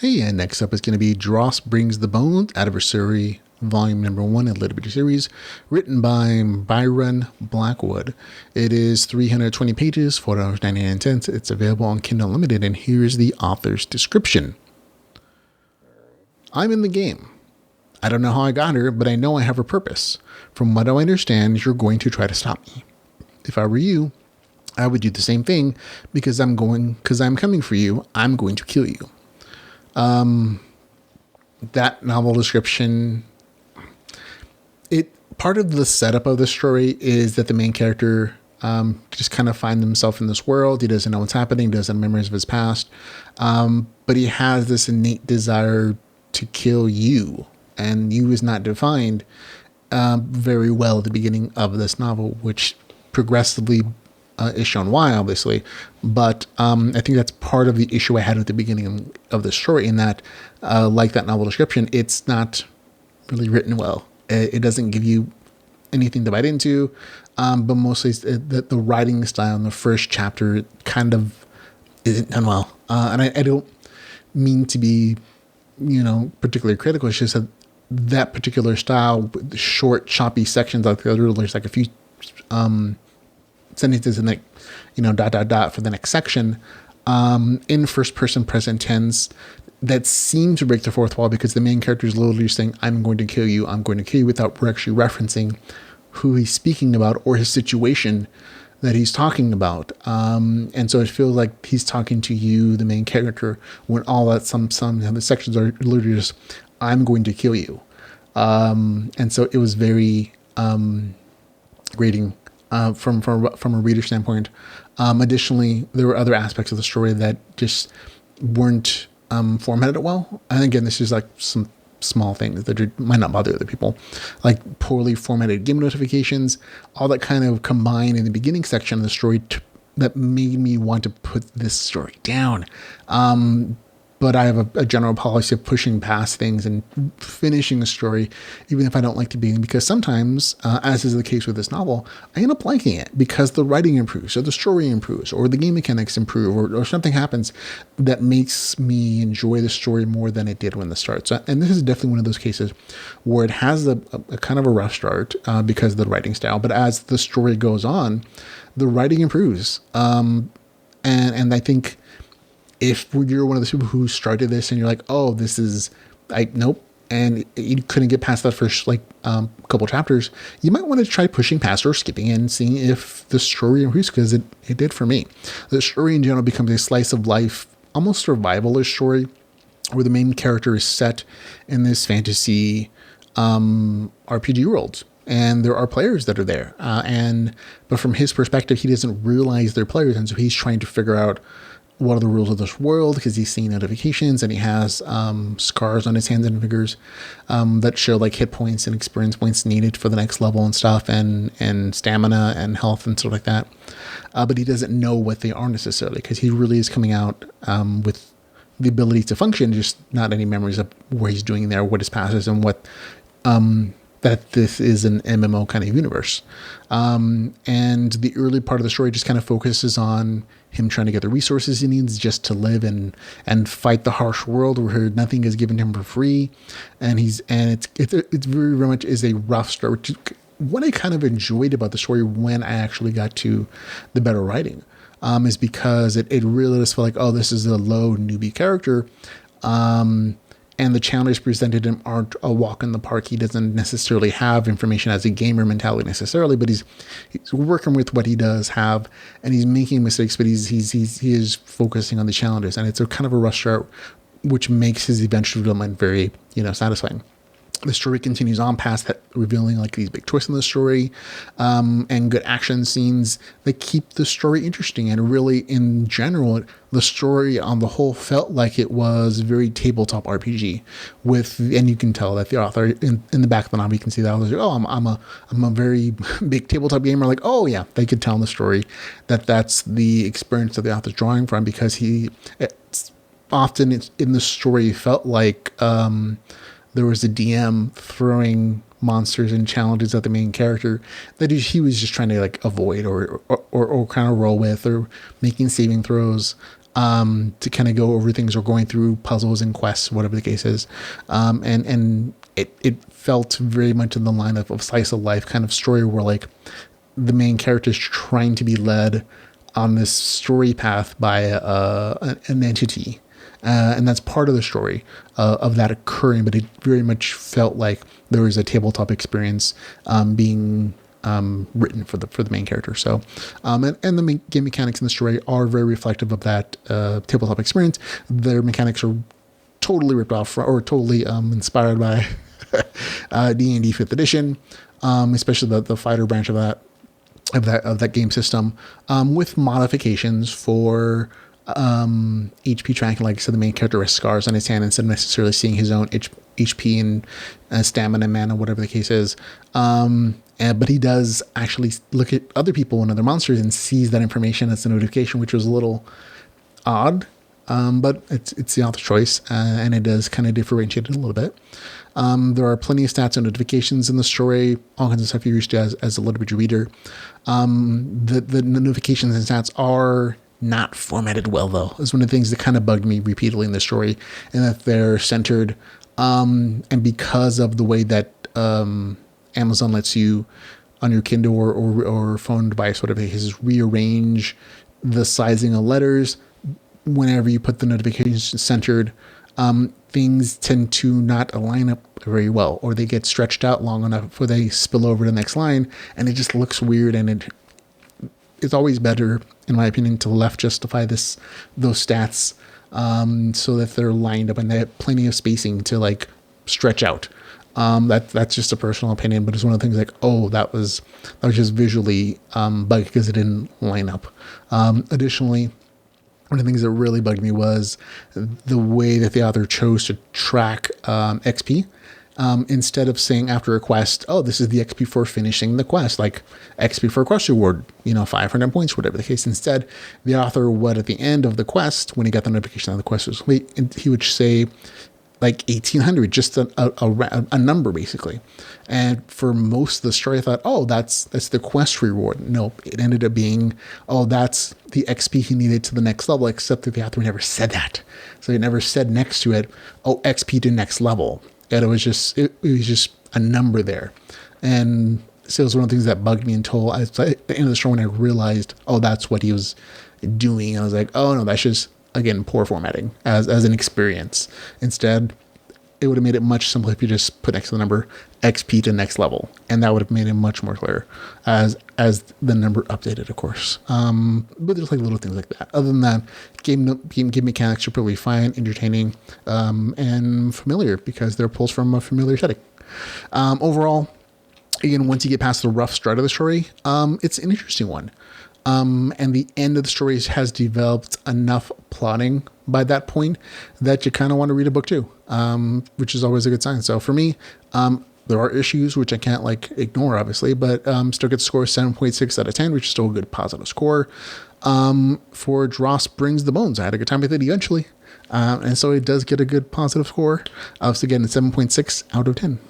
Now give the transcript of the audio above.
Okay, and next up is going to be Dross Brings the Bones, Adversary, Volume Number 1 in LitRPG series, written by Byron Blackwood. It is 320 pages, $4.99. It's available on Kindle Unlimited, and here's the author's description. I'm in the game. I don't know how I got here, but I know I have a purpose. From what I understand, you're going to try to stop me. If I were you, I would do the same thing because I'm coming for you. I'm going to kill you. That novel description, part of the setup of the story is that the main character just kind of finds himself in this world. He doesn't know what's happening, doesn't have memories of his past, but he has this innate desire to kill you, and you is not defined very well at the beginning of this novel, which progressively is shown why, obviously, but I think that's part of the issue I had at the beginning of the story, in that, like that novel description, it's not really written well. It doesn't give you anything to bite into, but mostly the writing style in the first chapter kind of isn't done well. And I don't mean to be, particularly critical. It's just that particular style, the short, choppy sections, like there's like a few sentences and dot for the next section, in first person present tense, that seem to break the fourth wall, because the main character is literally saying, I'm going to kill you, without actually referencing who he's speaking about or his situation that he's talking about. And so it feels like he's talking to you, the main character, when all that some of the sections are literally just, I'm going to kill you. And so it was very grating from a reader standpoint. Additionally, there were other aspects of the story that just weren't formatted well. And again, this is like some small things that might not bother other people, like poorly formatted game notifications, all that kind of combined in the beginning section of the story that made me want to put this story down. But I have a general policy of pushing past things and finishing a story, even if I don't like the beginning, because sometimes, as is the case with this novel, I end up liking it because the writing improves, or the story improves, or the game mechanics improve, or something happens that makes me enjoy the story more than it did when the start. So, and this is definitely one of those cases where it has a kind of a rough start because of the writing style, but as the story goes on, the writing improves. And I think, if you're one of those people who started this and you're like, oh, this is nope, and you couldn't get past that first couple chapters, you might want to try pushing past or skipping and seeing if the story improves, because it did for me. The story in general becomes a slice of life, almost survivalish story, where the main character is set in this fantasy RPG world. And there are players that are there. But from his perspective, he doesn't realize they're players. And so he's trying to figure out what are the rules of this world, because he's seeing notifications and he has scars on his hands and fingers that show like hit points and experience points needed for the next level and stuff, and stamina and health and stuff like that. But he doesn't know what they are necessarily, because he really is coming out with the ability to function, just not any memories of where he's doing there, what his past is, and what that this is an MMO kind of universe. And the early part of the story just kind of focuses on him trying to get the resources he needs just to live and fight the harsh world where nothing is given to him for free. And it's very, very much is a rough story. What I kind of enjoyed about the story when I actually got to the better writing is because it really just felt like, oh, this is a low newbie character. And the challenges presented him aren't a walk in the park. He doesn't necessarily have information as a gamer mentality necessarily, but he's working with what he does have, and he's making mistakes, but he is focusing on the challenges, and it's a kind of a rush start, which makes his eventual development very, satisfying. The story continues on past that, revealing like these big twists in the story, and good action scenes that keep the story interesting. And really, in general, the story on the whole felt like it was very tabletop RPG. And you can tell that the author in the back of the novel, you can see that I was like, oh, I'm a very big tabletop gamer. Like, oh yeah, they could tell in the story that's the experience that the author's drawing from, because often in the story felt like there was a DM throwing monsters and challenges at the main character that he was just trying to like avoid or kind of roll with, or making saving throws. to kind of go over things or going through puzzles and quests, whatever the case is. And it felt very much in the line of slice of life kind of story where like the main character is trying to be led on this story path by an entity. And that's part of the story of that occurring, but it very much felt like there was a tabletop experience being written for the main character. So, and the game mechanics in the story are very reflective of that tabletop experience. Their mechanics are totally ripped off or totally inspired by D&D 5th edition, especially the fighter branch of that game system, with modifications for HP tracking. Like I said, the main character has scars on his hand instead of necessarily seeing his own HP and stamina, mana, whatever the case is. But he does actually look at other people and other monsters and sees that information as a notification, which was a little odd. But it's the author's choice, and it does kind of differentiate it a little bit. There are plenty of stats and notifications in the story, all kinds of stuff you're used to as a LitRPG reader. The notifications and stats are not formatted well, though. It's one of the things that kind of bugged me repeatedly in the story, and that they're centered. And because of the way that Amazon lets you on your Kindle or phone device, whatever it is, rearrange the sizing of letters whenever you put the notifications centered, things tend to not align up very well, or they get stretched out long enough before they spill over to the next line, and it just looks weird. And it's always better, in my opinion, to left justify those stats so that they're lined up and they have plenty of spacing to like stretch out. That's just a personal opinion, but it's one of the things like, oh, that was just visually buggy because it didn't line up. Additionally, one of the things that really bugged me was the way that the author chose to track XP. Instead of saying after a quest, oh, this is the XP for finishing the quest, like XP for a quest reward, 500 points, whatever the case. Instead, the author would, at the end of the quest, when he got the notification that the quest was complete, he would say like 1800, just a number basically. And for most of the story, I thought, oh, that's the quest reward. Nope, it ended up being, oh, that's the XP he needed to the next level, except that the author never said that. So he never said next to it, oh, XP to next level. And it was just a number there. And so it was one of the things that bugged me until at the end of the story when I realized, oh, that's what he was doing. And I was like, oh no, that's just, again, poor formatting as an experience. Instead, it would have made it much simpler if you just put next to the number XP to next level, and that would have made it much more clear as the number updated, of course. But there's like little things like that. Other than that, game mechanics are pretty fine, entertaining, and familiar because they're pulls from a familiar setting. Overall, again, once you get past the rough start of the story, it's an interesting one. And the end of the story has developed enough plotting by that point that you kind of want to read a book too, which is always a good sign. So for me, there are issues which I can't ignore, obviously, but still get the score 7.6 out of 10, which is still a good positive score. For Dross Brings the Bones, I had a good time with it eventually. And so it does get a good positive score. So again, 7.6 out of 10.